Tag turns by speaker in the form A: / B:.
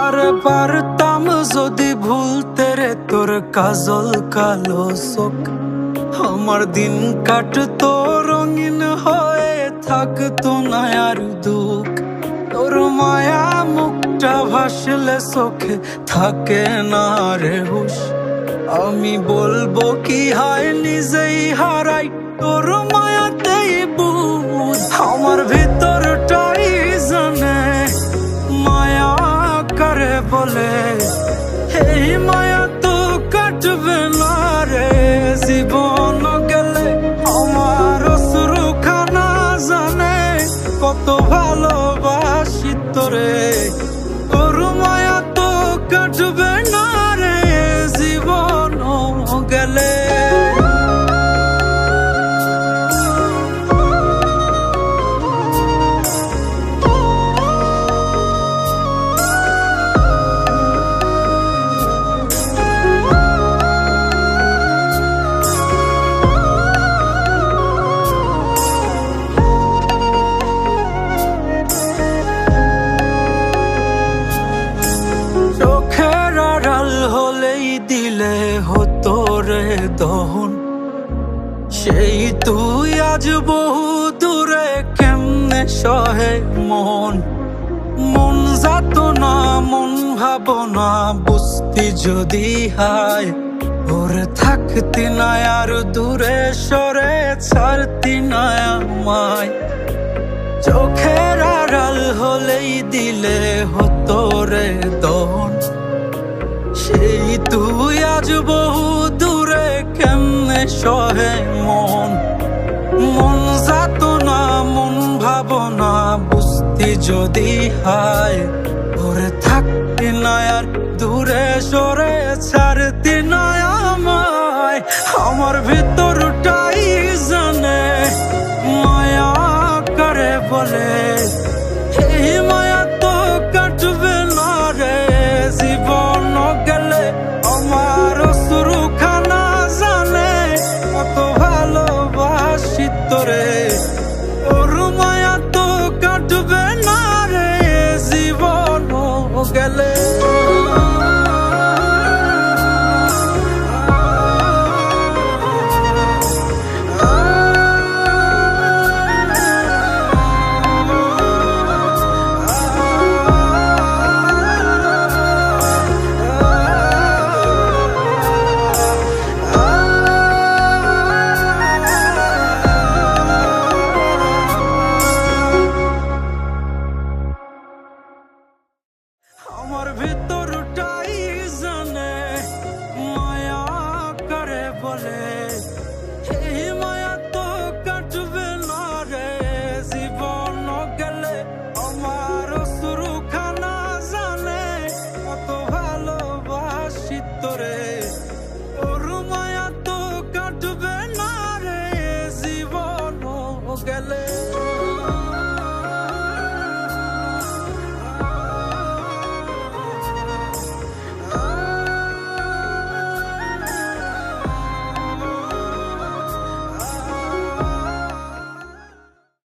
A: আরে পারতাম যদি ভুলতে রে তোর কাজল কালো চোখ, আমার দিন কাটতো রঙিন হয়ে, থাকতো না আর দুঃখ। তোর মায়া মুখটা ভাসলে চোখে থাকে না রে হুশ। আমি বলবো কি হয় নিজেই হারাই তোর মায়াতেই বুঝ। আমার ভিতরটাই জানে মায়া করে বলে, এই মায়া তো কাটবে না রে জীবন গেলে। আমার অশ্রুখানা জানে কত ভালোবাসি তোরে, তোর মায়া তো কাটবে না রে জীবন গেলে। দিলে হতো রে দহন, সেই তুই আজ বহু দূরে কেমনে সহে মন। মন যাত না মন ভাবনা বুঝতি যদি হায়, ওরে থাকতি না আর দূরে সরে ছাড়তি না আমায়। চোখের আড়াল হলেই দিলে হতো রে দহন, সেই তুই আজ বহু দূরে কেমনে সহে মন। মন যাত না মন ভাবনা বুঝতি যদি হায়, ওরে থাকতি না আর দূরে সরে ছাড়তি না আমায়। আমার ভিতরটাই জানে মায়া করে বলে,